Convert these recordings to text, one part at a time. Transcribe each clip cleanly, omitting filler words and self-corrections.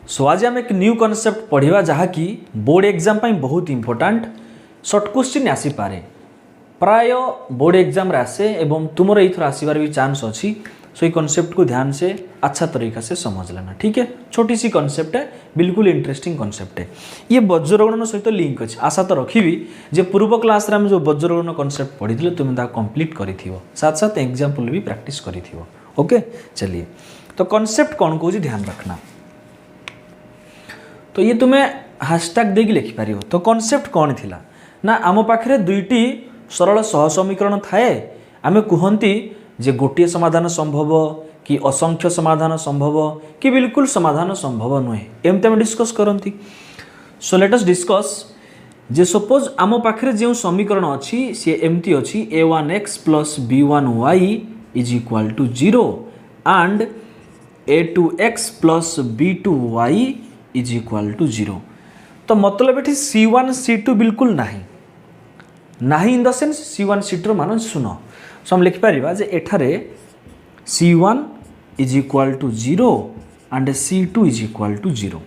सो आज आम एक न्यू कॉन्सेप्ट पढ़ा जहाँकि बोर्ड एग्जाम बहुत इंपोर्टेंट सर्ट क्वेश्चन आसीपे प्राय बोर्ड एग्जाम आसे एवं तुम ये आसबार भी चांस अच्छी। सो ये कॉन्सेप्ट को ध्यान से अच्छा तरीका से समझ लेना, ठीक है। छोटी सी कॉन्सेप्ट है, बिल्कुल इंटरेस्टिंग कॉन्सेप्ट है। ये वज्रगणन सहित लिंक अच्छे। आशा तो रखी जे पूर्व क्लास रे जो वज्रगणन कॉन्सेप्ट पढ़ी तुम कंप्लीट कर साथ साथ एग्जाम्पल भी प्रैक्टिस कर। ओके चलिए, तो कॉन्सेप्ट कौन कौन ध्यान रखना। तो ये तुम्हें हैशटैग देकी लिखिपार। तो कॉन्सेप्ट कौन थिला ना आम पाखे दुईटी सरल सहसमीकरण थाए। आमे कहती जे गोटे समाधान संभव कि असंख्य समाधान संभव कि बिल्कुल समाधान संभव नुहे, एमती आम डिस्कस करती। सो लेट अस डिस्कस जे सपोज आम पाखे जो समीकरण अच्छी सी एमती अच्छी a1x plus b1y is equal to 0 and a2x plus b2y is equal to 0। तो मतलब ये c1 c2 बिल्कुल नाही in the sense c1 c2 मान सुन। सो हम लिखिपर जे एठारे c1 is equal to 0 and c2 is equal to 0,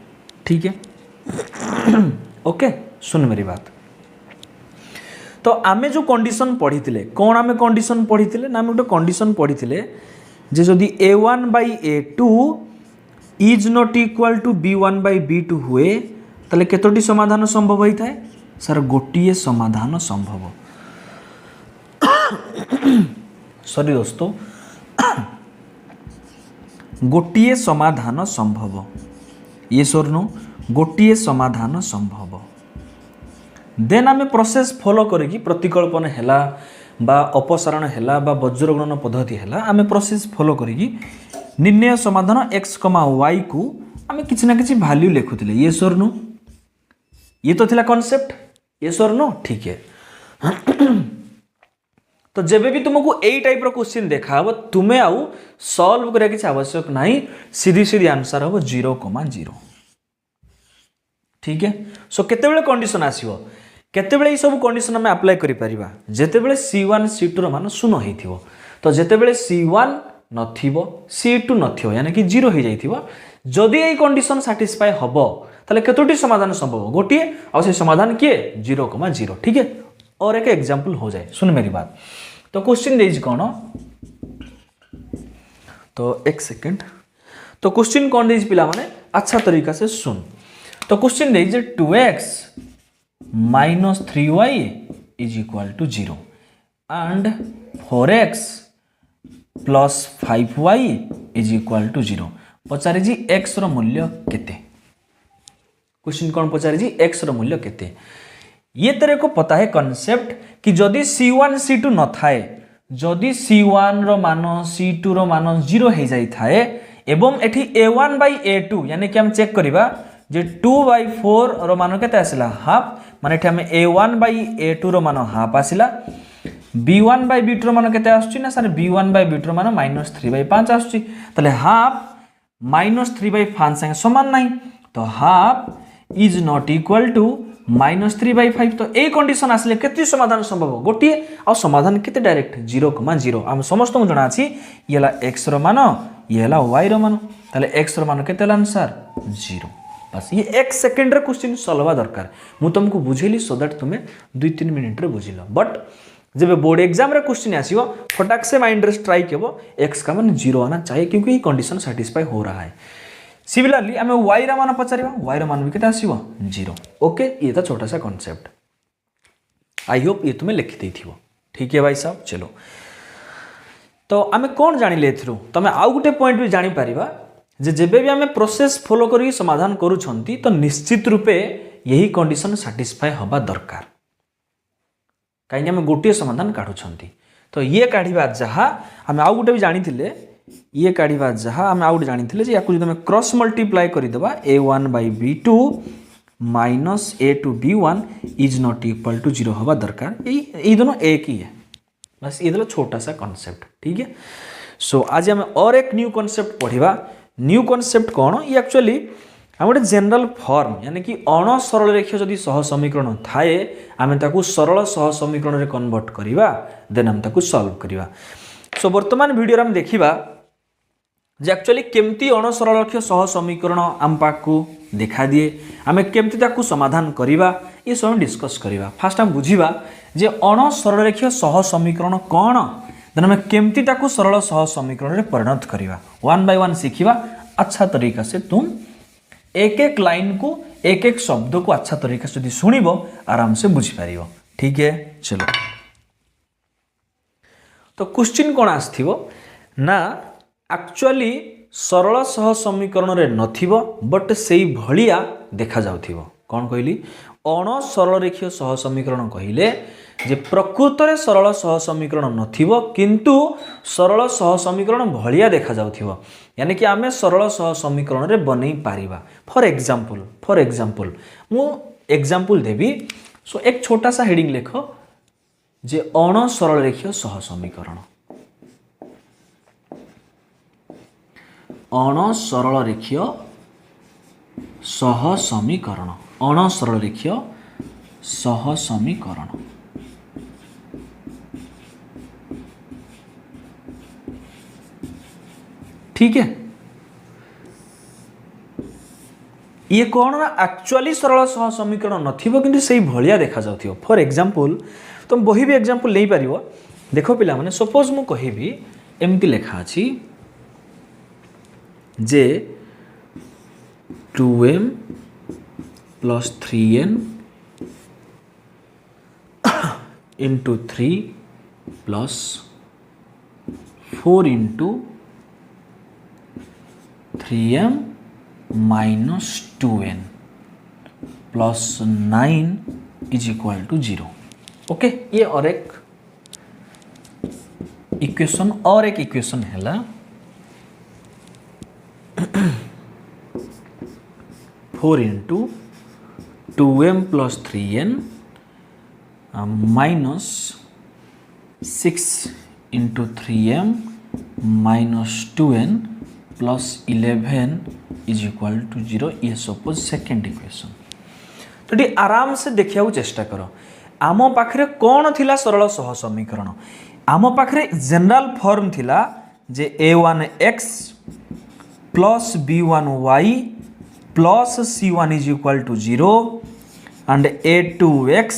ठीक है। ओके सुन मेरी बात। तो आमे जो कंडीशन पढ़ी थे कौन आमे कंडीशन पढ़ी थे ना आमे गोटे कंडीशन पढ़ी थे जे जदि a1 by a2 is not equal to b1 by b2 हुए ताले केतोटी समाधान संभव होता है सर गोटिए समाधान संभव। सॉरी दोस्तों, गोटिए समाधान संभव। ये सोरनो गोटिए समाधान संभव। देन आमे प्रोसेस फॉलो करिकी प्रतिकल्पन हैला बा अपसारण हैला बा वज्रगणन पद्धति हैला आमे प्रोसेस फॉलो करिकी निर्णय समाधान x, y को आमे किछि ना किछि वैल्यू लिखुतिले। ये सोरनो ये तो थिला कॉन्सेप्ट। ये सोरनो ठीक है। तो जेबे भी तुमको यही टाइप रो क्वेश्चन देखा हो तुम्हें आउ सॉल्व करिया किछि आवश्यक नहीं, सीधी सीधी आंसर हो 0,0, ठीक है। सो केतेबेले कंडीशन आसीबो केतेबेले ई सब कंडीशन हम अप्लाई करि परिबा जेतेबेले C1 C2 रो मान शून्य हेथिबो। तो जेतेबेले C1 नथिबो C2 नथिबो यानी कि 0 हे जाइथिबो। जदि एई कंडीशन सैटिस्फाई हबो ताले केतोटी समाधान संभव गोटिए और से समाधान किए 0,0, ठीक है। और एक एग्जांपल हो जाए, सुन मेरी बात। तो क्वेश्चन देज कौन, तो एक सेकंड। तो क्वेश्चन कौन देज पिला माने अच्छा तरीका से सुन। तो क्वेश्चन देज 2x minus 3y is equal to 0 and 4x plus 5y is equal to 0। पचारे जी x रो मूल्य केते। क्वेश्चन कौन पचारे जी x रो मूल्य केते। ये तेरे को पता है कॉन्सेप्ट कि जदि C1 C2 न थाए, जदि C1 रो मान C2 रो मान 0 हो जाई थाए एवं एठी A1 बाई A2 यानी कि हम चेक करिबा जे 2/4 रो मान केते आसिला हाफ, माने एठी हम A1 बाई A2 रो मान हाफ आसिला। B1 बाई B2 रो मान केते आछी ना सर B1 बाई B2 रो मान -3/5 आछी। तले हाफ -3/5 संगे समान नहीं, तो half is not equal to -3/5। तो ए कंडीशन आसले केते समाधान संभव गोटिए आ समाधान केते डायरेक्ट 0,0। हम समस्त को जणा अछि येला x रो मान येला y रो मान, ताले x रो मान केते आंसर 0। बस ये 1 सेकंड रे क्वेश्चन सॉल्व दरकार। मु तुमको बुझेली सो दैट तुम्हें 2-3 मिनिट रे बुझिलो। बट जब बोर्ड एग्जाम रे क्वेश्चन आसीबो फटाक से माइंड रे स्ट्राइक हेबो x का मान 0 आना चाहिए क्योंकि ये कंडीशन सैटिस्फाई हो रहा है। सिमिलरली आम y रा मान पचारिबा, y रा मान भी केते आसीबो 0। ओके ये था छोटा सा कॉन्सेप्ट। आई होप ये तुम्हें लिखि देथिबो, ठीक है भाई साहब। चलो तो आम कौन जानिले एथरू तमे आउ गुटे पॉइंट भी जानि परिबा जे जेबे भी आम प्रोसेस फॉलो करी समाधान करूछंती तो निश्चित रूपे यही कंडीशन सैटिस्फाई हबा दरकार, काहे आम गोटे समाधान काढुछंती। तो ये काढिबा जहा आम आउ गुटे भी जानिथिले ये काढ़ा जहाँ आम आउट जानी जे याकु जब क्रॉस मल्टीप्लाई करदेबा a1 by b2 minus a2 b1 is not equal to 0 हवा दरकार। ये दोनों एक ही है, बस ये दोनों छोटा सा कॉन्सेप्ट, ठीक है। सो आज आम और एक न्यू कॉन्सेप्ट पढ़ा। न्यू कॉन्सेप्ट कौन ये एक्चुअली आम गोटे जनरल फॉर्म यानी कि अण सरल रेखीय जदि सहसमीकरण थाए आम ताकू सरल सहसमीकरण रे कन्वर्ट करवा देन आम ताकू सॉल्व करवा। सो वर्तमान वीडियो हम देखिबा जे एक्चुअली केमती अण सरलरक्ष सह समीकरण आम पाखु देखा दिए आम केमती ताकू समाधान करवा ये सब डिस्कस करवा। फास्ट आम बुझा जे अण सरलरक्ष सह समीकरण कौन देन आम केमती ताकू सरल सह समीकरण में परिणत करवा। वन बाय वन सीखा अच्छा तरीका से तुम एक एक लाइन को एक एक शब्द को अच्छा तरीका से शुणव आराम से बुझीपार। ठीक है चलो तो क्वेश्चन कौन आसथिबो ना एक्चुअली सरल सह समीकरण रे नथिबो बट सेई भलिया देखा जाउथिबो। कौन कहली अण सरल रेखीय सह समीकरण कहिले जे प्रकृत रे सरल सह समीकरण नथिबो किंतु सरल सह समीकरण भलिया देखा जाउथिबो यानी कि आमे सरल सह समीकरण रे बनै पारिबा। फॉर एग्जांपल मु एग्जांपल देबी। सो एक छोटा सा हेडिंग लिखो जे अण सरल रेखीय सह समीकरण अण सरल रेखीय सह समीकरण अण सरल रेखीय सह समीकरण। ठीक है ये कौन ना एक्चुअली सरल सह समीकरण नथिबो किंतु सेही भलिया देखा जाउथिबो। फॉर एग्जांपल तुम बही भी एग्जांपल ले पारिबो। देखो पिला माने सपोज मु कहिबी एमती लेखा अछि जे 2m plus 3n into 3 plus 4 into 3m minus 2n plus 9 is equal to 0। Okay ये और एक इक्वेशन है 4 into 2m plus 3n minus 6 into 3m minus 2n plus 11 is equal to 0। ये सपोज सेकेंड इक्वेशन। तो ये आराम से देखा चेष्टा कर आम पाखे कौन थिला सरल सह समीकरण आम पाखे जनरल फॉर्म थिला जे a1x plus b1y plus c1 is equal to 0 and a2x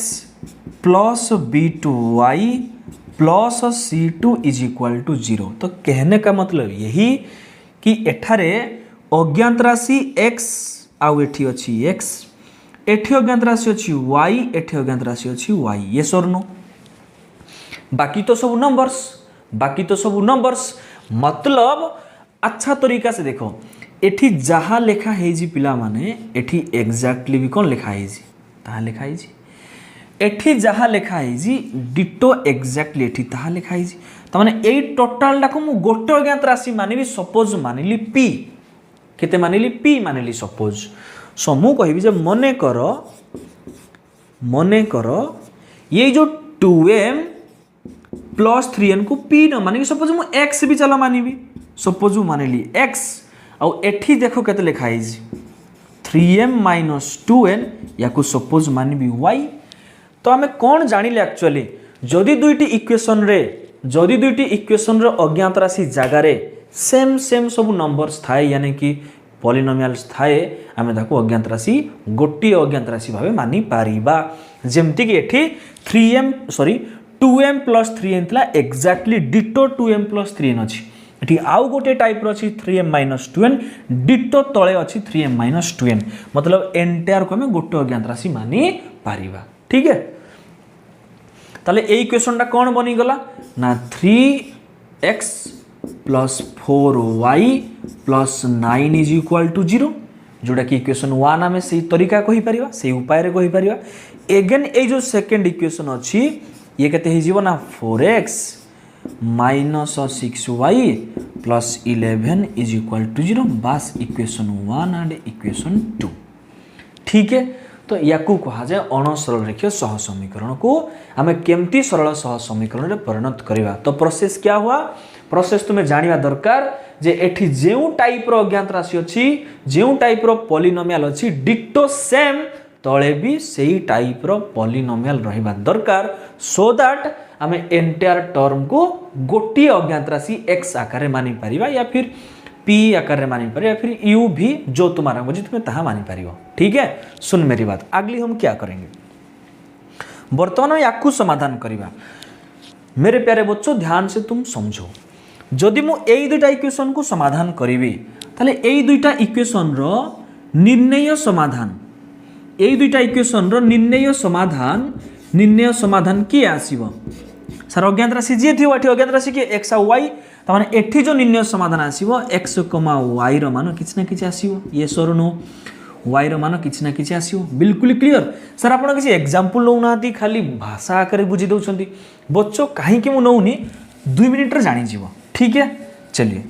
plus b2y plus c2 is equal to 0। तो कहने का मतलब यही कि एठारे अज्ञात राशि x आउ एठी अछि x एठी अज्ञात राशि अछि y एठी अज्ञात राशि अछि y। ये सरनो बाकी तो सब नंबर्स मतलब अच्छा तरीका से देखो एठी जहाँ लेखा है जी पिला माने एठी एग्जैक्टली भी कौन लेखा है जी ताहा लेखा है जी एठी जहाँ लेखा है जी डिटो एग्जैक्टली एठी ताहा लेखा है जी। तो माने एई टोटल डाको मु गोटे अज्ञात राशि मानिबी सपोज मानिली p केते मानिली p मानिली सपोज। सो मु कहिबी जे मने करो ये जो 2m प्लस 3n को p न मानिबी सपोज मु x भी चलो मानिबी सपोज मु मानिली x आउ एठी देखो केते लिखा है 3m माइनस 2n या को सपोज मानिबी y। तो आमे कौन जानिले एक्चुअली जदि दुईटी इक्वेशन रो अज्ञात राशि जगह रे सेम सब नंबर्स थाए यानी कि पॉलिनोमियल्स थाए आमे ताको अज्ञात राशि गोटी अज्ञात राशि भाबे मानि पारिबा। जेमति कि एठी 2m प्लस 3n थिला exactly ditto 2m plus 3n अछि एठी आउ गोटे टाइप रो अछि 3m माइनस 2n डिटो तळे अछि 3m माइनस 2n मतलब एंटायर को हमें गोटे अज्ञात राशि मानि पारिबा। ठीक है ताले ए इक्वेशन टा कौन बनी गला ना 3x plus 4y plus 9 is equal to 0 जोड़ा कि इक्वेशन 1 आमे से तरीका कहि परिबा से उपाय रे कहि परिबा। अगेन ए जो सेकंड इक्वेशन अछि ये केते हे जीवो ना 4x minus 6y plus 11 is equal to 0 बस इक्वेशन 1 एंड इक्वेशन 2। ठीक है तो याकू कहा जाए अण सरल रेखीय सह समीकरण को आमे केमती सरल सह समीकरण रे परिणत करिवा। तो प्रोसेस क्या हुआ प्रोसेस तुम्हें जानिबा दरकार जे एठी जेउ टाइप रो अज्ञात राशि अछि जेउ टाइप रो पॉलिनोमियल अछि डिक्टो सेम तळे भी सेही टाइप रो पॉलिनोमियल रहिबा दरकार सो दैट आमे एंटायर टर्म को गोटी अज्ञात राशि x आकार मानि परिबा या फिर पी आकार रे मानि पारे या फिर यू भी जो तुम्हारा बुझी तुम्हें ताहा मानि पारियो। ठीक है, सुन मेरी बात। अगली हम क्या करेंगे, वर्तमान याकू समाधान करिबा। मेरे प्यारे बच्चों ध्यान से तुम समझो, जदि मु एई दुईटा इक्वेशन को समाधान करिवि ताले एई दुईटा इक्वेशन रो निर्णय समाधान, एई दुईटा इक्वेशन रो निर्णय समाधान किए आसीबो सर अज्ञात राशि जी थी एठी अज्ञात राशि के x और y ताने एठी जो निर्णय समाधान आसीबो x, y रो मान किछ ना किछ आसीबो, यस और नो, y रो मान किछ ना किछ आसीबो। बिल्कुल क्लियर सर, आपण किसी एग्जांपल लो नाती खाली भाषा आकर बुझी दउछंती बच्चों, काहे कि मु नउनी 2 मिनिट रे जानि जीवो। ठीक है, चलिए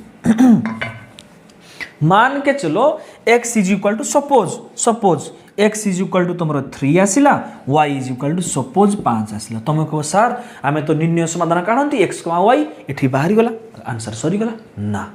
मान के चलो x is equal to suppose x is equal to तुमरो 3 आसिला, y is equal to suppose 5 आसिला। तुम कहो सर आमे तो निर्णय समाधान काढंती x, y एठी बाहरी गला, आंसर सरी गला ना।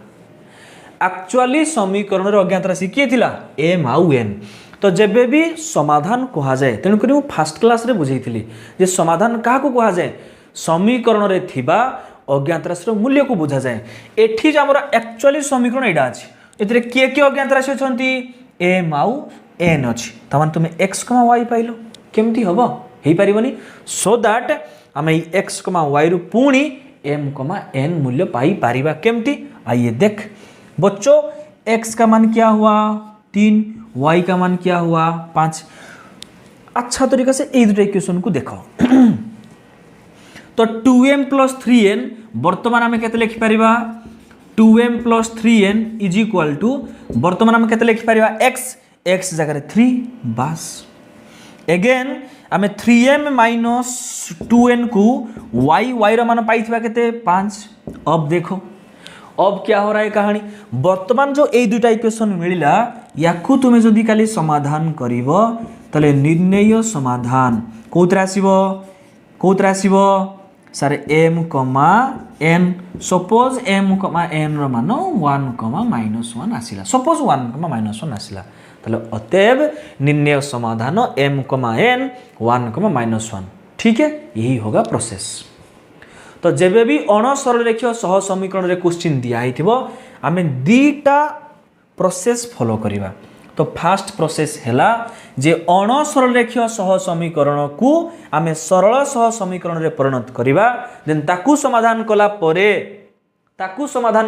एक्चुअली समीकरण रे अज्ञात राशि के थिला m आउ n। तो जेबे भी समाधान कहा जाए, तेणु करी फर्स्ट क्लास रे बुझेइथिली जे समाधान काहा को कहा जाए, समीकरण रे थिबा अज्ञात राशि रो मूल्य को बुझा जाए। एठी जे हमर एक्चुअली समीकरण एडा अछि, एतरे के अज्ञात राशि अछंती m आउ n अछि, तमान तुमे x, y पाइलो, केमती हबो हेइ परिबनी। सो दैट आमे x, y रु पुणी m, n मूल्य पाई पारिबा केमती। आइए देख बच्चों, x का मान क्या हुआ 3, y का मान क्या हुआ 5। अच्छा तरीका से ए दुटा इक्वेशन को देखो तो 2m प्लस 3n वर्तमान आमे केते लिखि परिबा 2m plus 3n is equal to वर्तमान आमे केते लिखि परिबा x जगह 3 बस। अगेन आमे 3m माइनस 2n को y रो मान पाइथिबा केते 5। अब देखो अब क्या हो रहा है कहानी, वर्तमान जो ए दुटा इक्वेशन मिलिला याकू तुमे जदि खाली समाधान करिवो तले निर्णय समाधान कोतरा आसीबो sir m, n। Suppose m, n रो मान 1, -1 आसिला, सपोज 1, -1 आसिला, तले अतएव निर्णय समाधान m, n 1, -1। ठीक है, यही होगा प्रोसेस। तो जेबे भी अण सरल रेखीय सह समीकरण रे क्वेश्चन दिया हिथिबो आमे दीटा प्रोसेस फॉलो करिबा। तो फास्ट प्रोसेस हैला जे अण सरल रेखीय सह समीकरण को आमे सरल सह समीकरण रे परिणत करिबा, देन ताकू समाधान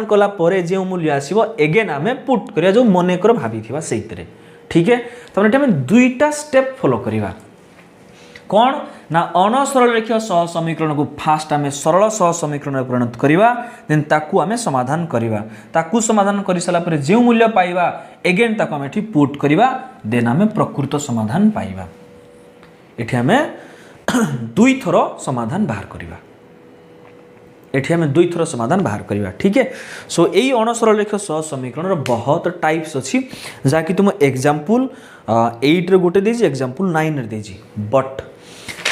कला परे जे मूल्य आसीबो अगेन आमे पुट करिया जो मने कर भाबी थिबा सेइतरे। ठीक है, तमने एटा आमे दुईटा स्टेप फॉलो करिबा। कौन ना अण सरल रेखीय सह समीकरण को फास्ट आमे सरल सह समीकरण में परिणत करिबा, देन ताकू आमे समाधान करिबा। ताकू समाधान करि साला परे जे मूल्य पाइबा अगेन ताकू आमे एठी पुट करिबा, देन आमे प्रकृत समाधान पाइबा। एठी आमे दुई थर समाधान बाहर करिबा, एठी आमे दुई थर समाधान बाहर करिबा। ठीक है, सो एई अण सरल रेखीय सह समीकरण रो बहुत टाइप्स अछि, जाकि तुम एग्जांपल 8 रे गोटे देजी, एग्जांपल 9 रे देजी। बट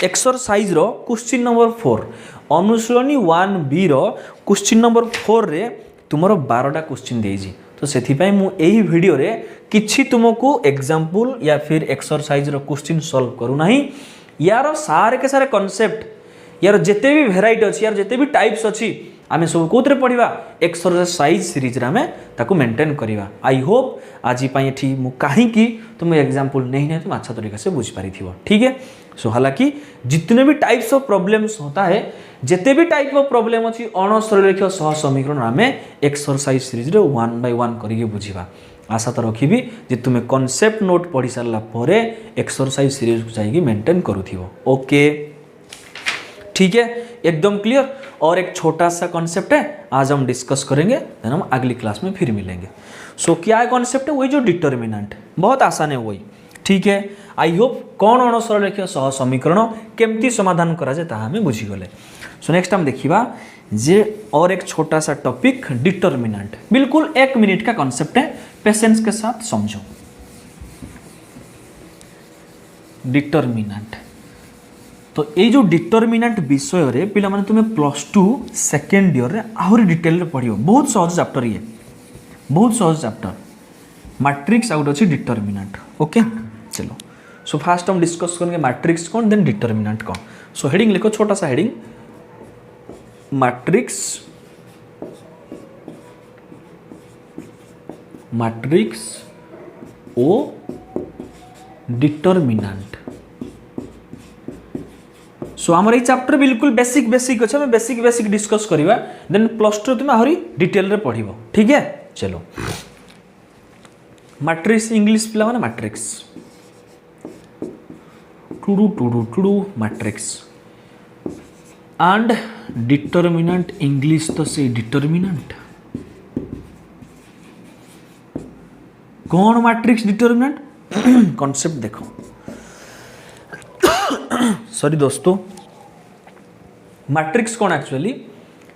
एक्सरसाइज रो क्वेश्चन नंबर 4 अनुशीलनी 1b रो क्वेश्चन नंबर 4 रे तुमरो 12टा क्वेश्चन देजी। तो सेथि पई मु एही वीडियो रे किछि तुमको एग्जांपल या फिर एक्सरसाइज रो क्वेश्चन सॉल्व करू नाही, यार सारे के सारे कांसेप्ट, यार जेते भी वेराइटी अछि, यार जेते भी टाइप्स अछि, आमे सब कोतरे पढिबा एक्सरसाइज सीरीज रे आमे ताको मेंटेन करिबा। आई होप आज पई एठी मु काहे कि तुम एग्जांपल नहीं तुम अच्छा तरीका से बुझ पारी थिबो। ठीक है, सो हालांकि जितने भी टाइप्स ऑफ प्रॉब्लम्स होता है, जितने भी टाइप ऑफ प्रॉब्लम अछि अण सरल रेखीय सह समीकरण आमे एक्सरसाइज सीरीज रे 1 बाय 1 करिके बुझिबा। आशा तो रखिबी जे तुमे कांसेप्ट नोट पढ़ी सारला परे एक्सरसाइज सीरीज को जाइए मेंटेन करूथिबो। ओके, ठीक है, एकदम क्लियर। और एक छोटा सा कॉन्सेप्ट है आज हम डिस्कस करेंगे, देन हम अगली क्लास में फिर मिलेंगे। सो क्या है कॉन्सेप्ट है, वही जो डिटर्मिनेंट, बहुत आसान है वही। ठीक है, आई होप कौन अण सरल रेखीय सह समीकरण केमती समाधान करा जाए ताहा हमें बुझी गले। सो नेक्स्ट टाइम देखिबा जे और एक छोटा सा टॉपिक डिटर्मिनेंट, बिल्कुल 1 मिनट का कॉन्सेप्ट है, पेशेंस के साथ समझो। डिटर्मिनेंट, तो ये जो डिटर्मिनेंट विषय रे पिला माने तुमे +2 सेकेंड ईयर रे आहुरी डिटेल रे पढ़ियो। बहुत सहज चैप्टर, ये बहुत सहज चैप्टर, मैट्रिक्स आउट अछि डिटर्मिनेंट। ओके, चलो सो फास्ट हम डिस्कस करेंगे मैट्रिक्स कौन, देन डिटर्मिनेंट कौन। सो हेडिंग लिखो, छोटा सा हेडिंग, मैट्रिक्स मैट्रिक्स ओ डिटरमिनेंट। सो आमर ये चैप्टर बिल्कुल बेसिक बेसिक अच्छे, हमें बेसिक बेसिक डिस्कस करवा, देन प्लस टू तुम आहरी डिटेल रे पढ़िबो। ठीक है, चलो मैट्रिक्स इंग्लिश पिला माने matrix Tudu matrix and determinant English तो से डिटरमिनेंट कौन मैट्रिक्स डिटरमिनेंट कॉन्सेप्ट देखो। सॉरी दोस्तों, मैट्रिक्स कौन एक्चुअली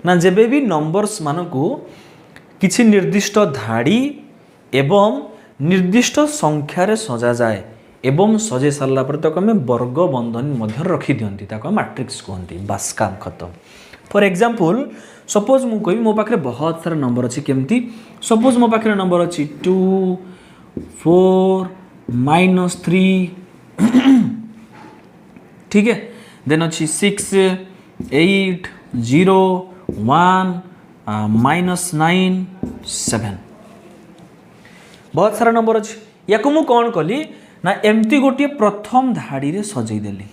ना जेबे भी नंबर्स मानकू किसी निर्दिष्ट धाड़ी एवं निर्दिष्ट संख्यार सजा जाए एवं सजे सारा पर तक आम वर्ग बंधन मध्य रखी दिखती ताको मैट्रिक्स कहते, बास काम खत्म। फॉर एग्जांपल सपोज मु कहि मो पाखे बहुत सारा नंबर अच्छी केमती, सपोज मो पाखे नंबर अच्छी 2 4 -3 ठीक है, देन अच्छी 6 8 0 1 -9 7 बहुत सारा नंबर अच्छी। या मु कौन कली ना एमती गोटे प्रथम धाड़ी रे सजईदेली,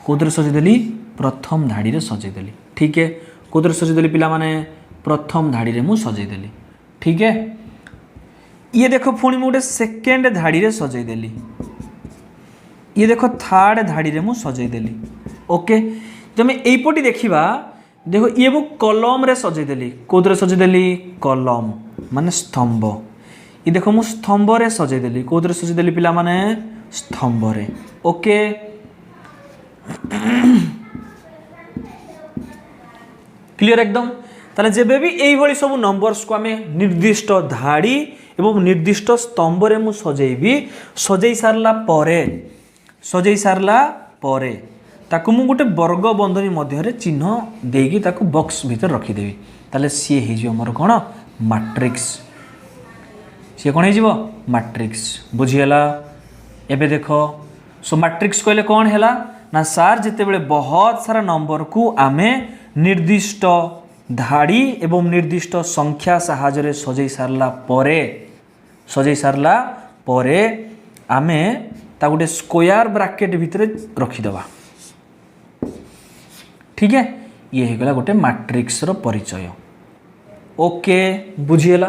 कौन सजईदेली प्रथम धाड़ी रे सजईदेली। ठीक है, कौन सजईदेली पिला माने प्रथम धाड़ी रे मु सजईदेली। ठीक है, ये देखो पुणी मुझे सेकेंड धाड़ी रे सजईदेली, ये देखो थर्ड धाड़ी रे मु सजईदेली। ओके, तुम यहीपटी देखा देखो ये मु कलम रे सजईदेली, कौन सजईदेली कलम माने स्तंभ। ये देखो मु स्तंभ रे सजईदेली, कौन सजईदेली पिला माने स्तंभ रे। ओके, क्लियर एकदम। ताले जेबे भी एई भली सब नंबर्स को आमे निर्दिष्ट धाड़ी एवं निर्दिष्ट स्तंभ रे मु सजेइबी, सजेई सारला परे ताकू मु गोटे वर्ग बंधनी मध्य रे चिन्ह देगी ताकू बॉक्स भीतर रखी देबी, ताले सी हे जो हमर कोन मैट्रिक्स, सी कोन हे जीवो मैट्रिक्स। बुझियला एबे देखो, सो मैट्रिक्स कहले कोन हैला ना सार जेते बेले बहुत सारा नंबर को आमे निर्दिष्ट धाड़ी एवं निर्दिष्ट संख्या साहाय्य रे सजेई सारला परे आमे ता गोटे स्क्वायर ब्रैकेट भितर रखीदबा। ठीक है, ये हो गला गोटे मैट्रिक्स रो परिचय। ओके, बुझीगला।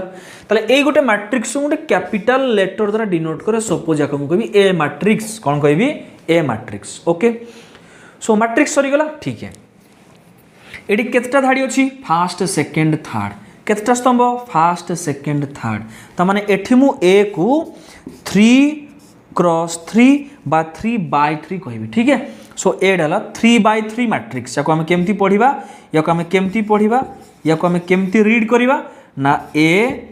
ताले ए गोटे मैट्रिक्स गोटे कैपिटल लेटर द्वारा डिनोट करे। सपोज या कहबी ए मैट्रिक्स, कौन कहबी ए मैट्रिक्स। ओके, सो मैट्रिक्स सरी गला। ठीक है, एडी केतटा धाड़ी अछि फर्स्ट सेकंड थर्ड, केतटा स्तंभ फर्स्ट सेकंड थर्ड, ता माने एठी मु ए को 3x3 बा 3/3 कहबी। ठीक है, सो ए डाला 3/3 मैट्रिक्स। याको हम केमती पढ़िबा, याको हम केमती पढ़िबा, याको हम केमती रीड करिबा ना ए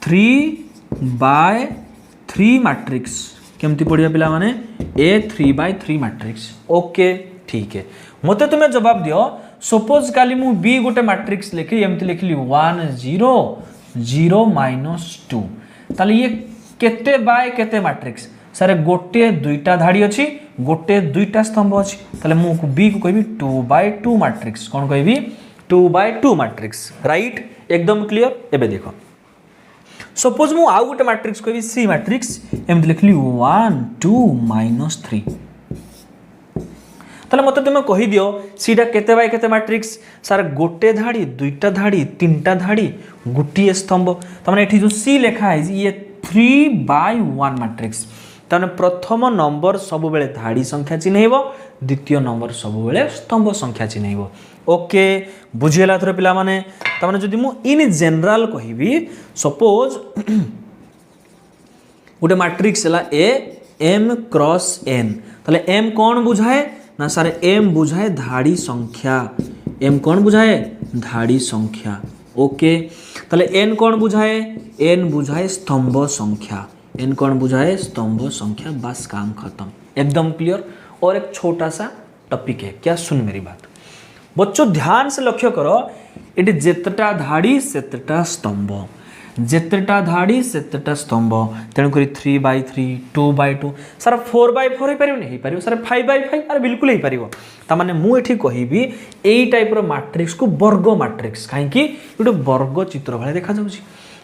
3/3 मैट्रिक्स केमती पढ़िबा पिला माने ए 3/3 मैट्रिक्स। ओके, ठीक है, मते तुम्हें जवाब दियो। सपोज काली मु बी गोटे मैट्रिक्स लिखी, एमती लिखली 1 0 0 -2, ताले ये केते बाय केते मैट्रिक्स सारे गोटे दुईटा धाड़ी अच्छी, गोटे दुईटा स्तंभ अच्छी, ताले मु बी को कहबी 2/2 मैट्रिक्स। कौन कहबी 2/2 मैट्रिक्स। राइट, एकदम क्लियर। एबे देखो सपोज मु आउ गोटे मैट्रिक्स कहबी सी मैट्रिक्स, एमती लिखली 1 2 -3, ताले मते तुम कहि दियो सीटा केते बाय केते मैट्रिक्स सार गोटे धाड़ी दुईटा धाड़ी तीनटा धाड़ी गोटे स्तंभ। तमाने एठी जो सी लिखा है ये 3/1 मैट्रिक्स। ताने प्रथम नंबर सब बेले धाड़ी संख्या चिन्हइबो, द्वितीय नंबर सब बेले स्तंभ संख्या चिन्हइबो। ओके, बुझियला थरे पिला माने। ताने जदि मु इन जनरल कहिबी, सपोज गोटे मैट्रिक्स हला ए m क्रॉस n, ताले m कौन बुझाए ना सारे m बुझाए धाड़ी संख्या, m कौन बुझाए धाड़ी संख्या। ओके, ताले n कौन बुझाए, n बुझाए स्तंभ संख्या, n कौन बुझाए स्तंभ संख्या। बस काम खत्म, एकदम क्लियर। और एक छोटा सा टॉपिक है, क्या सुन मेरी बात बच्चों, ध्यान से लक्ष्य करो। ये जेतटा धाड़ी सेतटा स्तंभ, जेतटा धाड़ी सेतटा स्तंभ, तेणुक 3/3 2/2 सारा 4/4 हो पारे नहीं पार, सारा 5/5 अरे बिल्कुल हो पार। तामाने मु एठी कहिबी एई टाइप रो मैट्रिक्स को वर्ग मैट्रिक्स, कहीं गोटे वर्ग चित्र भाई देखा जाउची।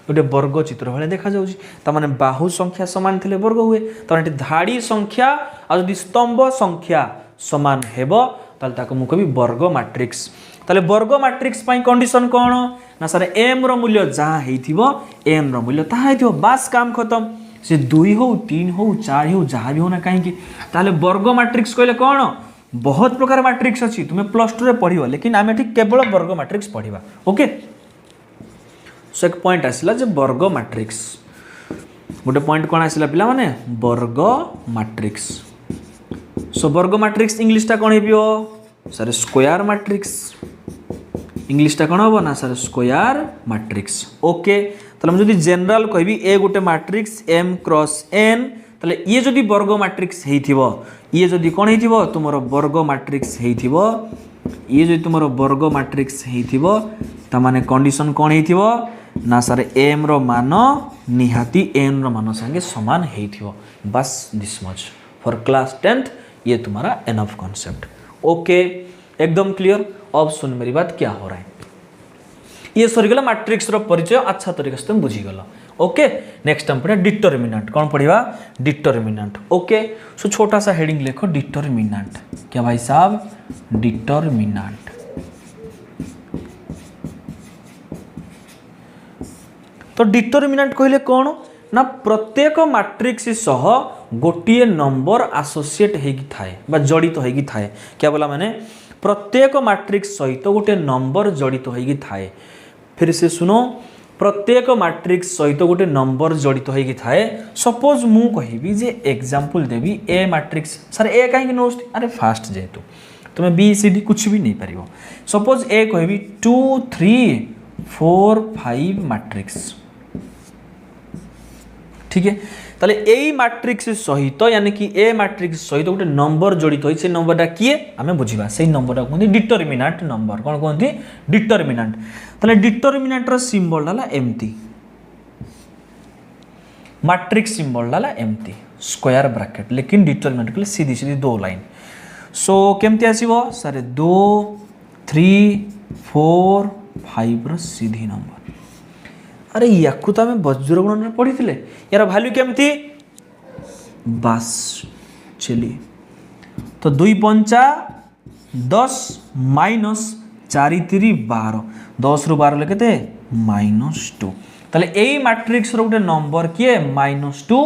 गोटे वर्ग चित्र भाई देखा जाउची तामाने बाहु संख्या समान थिले वर्ग हुए तामाने धाड़ी संख्या आ जदि स्तंभ संख्या समान हेबो ताले ताको मु कहबी वर्ग मैट्रिक्स ताले वर्ग मैट्रिक्स पई कंडीशन कोन ना सर m रो मूल्य जहाँ हेथिबो m रो मूल्य ताहा हेथिबो बास काम खत्म से 2 हो 3 हो 4 हो जहाँ भी हो ना कहीं ताले वर्ग मैट्रिक्स कहले कोन बहुत प्रकार मैट्रिक्स अच्छी तुम्हें +2 रे पढ़ियो लेकिन आमे ठीक केवल वर्ग मैट्रिक्स पढ़िबा ओके सो एक पॉइंट आसिला जे वर्ग मैट्रिक्स गोटे पॉइंट कोन आसिला पिला माने वर्ग मैट्रिक्स सो वर्ग मैट्रिक्स इंग्लिश टा कोन हेबियो सर स्क्वायर मैट्रिक्स इंग्लिश टा कोन हो ना सर स्क्वायर मैट्रिक्स ओके तले हम जदी जनरल कहबी ए गोटे मैट्रिक्स m क्रॉस n तले ये जदी वर्ग मैट्रिक्स हेथिबो ये जदी कोन हेथिबो तुमरो वर्ग मैट्रिक्स हेथिबो ये जदी तुमरो वर्ग मैट्रिक्स हेथिबो त माने कंडीशन कोन हेथिबो ना सर m रो मान निहाती n रो मान संगे समान हेथिबो बस this much for class 10th ये तुम्हारा एनफ कॉन्सेप्ट ओके एकदम क्लियर अब सुन मेरी बात क्या हो रहा है ये सरीगला मैट्रिक्स रो परिचय अच्छा तरीके से तुम बुझीगला ओके नेक्स्ट हम पढ़े डिटरमिनेंट कौन पढ़िबा डिटरमिनेंट ओके सो छोटा सा हेडिंग लिखो डिटरमिनेंट क्या भाई साहब डिटरमिनेंट तो डिटरमिनेंट कहले कौन ना प्रत्येक मैट्रिक्स सह गोटे नंबर एसोसिएट हेगी थाए बा जड़ित हेगी थाए क्या बोला माने प्रत्येक मैट्रिक्स सहित गोटे नंबर जड़ित हेगी थाए फिर से सुनो प्रत्येक मैट्रिक्स सहित गोटे नंबर जड़ित हेगी थाए सपोज मु कहिबी जे एग्जांपल देबी ए मैट्रिक्स सर ए काहे नोस्ट अरे फास्ट जेतु तुम्हें बी सी डी कुछ भी नहीं पारिबो सपोज ए कहिबी 2 3 4 5 मैट्रिक्स ठीक है ताले ए मैट्रिक्स सहित यानी कि ए मैट्रिक्स सहित गोटे नंबर जड़ित होई से नंबरटा किए आमे बुझिबा से नंबरटा कोन डिटरमिनेंट नंबर कोन कोनथि डिटरमिनेंट ताले डिटरमिनेंट रो सिंबल डाला एम्प्टी मैट्रिक्स सिंबल डाला एम्प्टी स्क्वायर ब्रैकेट लेकिन डिटरमिनेंट के सीधी सीधी दो लाइन सो केमती आसीबो सर 2 3 4 5 रो सीधी नंबर अरे याकू तो आम वज्र गुणन पढ़ी थे यार वैल्यू केमती बस चलिए तो 2 5 10 माइनस 4 3 12 10 रु 12 लेके -2 ताले एई मैट्रिक्स रो गोटे नंबर किए -2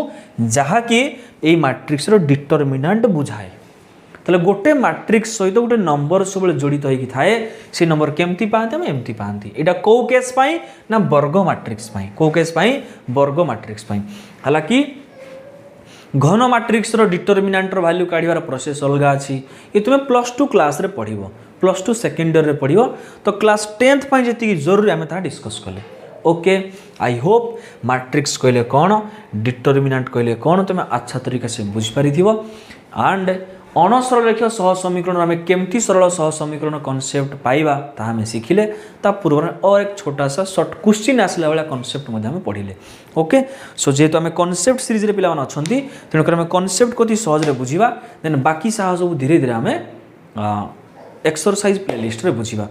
जहा कि एई मैट्रिक्स रो डिटरमिनेंट बुझाए ताले गोटे मैट्रिक्स सहित गोटे नंबर सब जड़ित होई थाए से नंबर केमती पाते हम एमती पाती एटा को केस पाई ना वर्ग मैट्रिक्स पाई को केस पाई वर्ग मैट्रिक्स पाई हालांकि घन मैट्रिक्स रो डिटरमिनेंट रो वैल्यू काढिवार प्रोसेस अलगा अछि ये तुमे +2 क्लास रे पढिबो +2 सेकेंड रे पढिबो तो क्लास 10th पाई जति जरूरी आमे ता डिस्कस कले ओके आई होप मैट्रिक्स कहले कोन डिटरमिनेंट कहले कोन तुमे अच्छा तरीका से बुझ पारिथिबो एंड अणसरल रेखीय सह समीकरण आम केमती सरल सह समीकरण कॉन्सेप्ट पाइबा ताहा आम शिखिले ता पूर्व और एक छोटा सा शॉर्ट क्वेश्चन आसला वाला कॉन्सेप्ट मध्ये आम पढ़िले ओके सो जेहेतु आम कॉन्सेप्ट सीरीज रे पिला माने अछंती तेणुकर आम कॉन्सेप्ट कति सहज रे बुझिबा देन बाकी साहा सब धीरे धीरे आम एक्सरसाइज प्लेलिस्ट रे बुझिबा।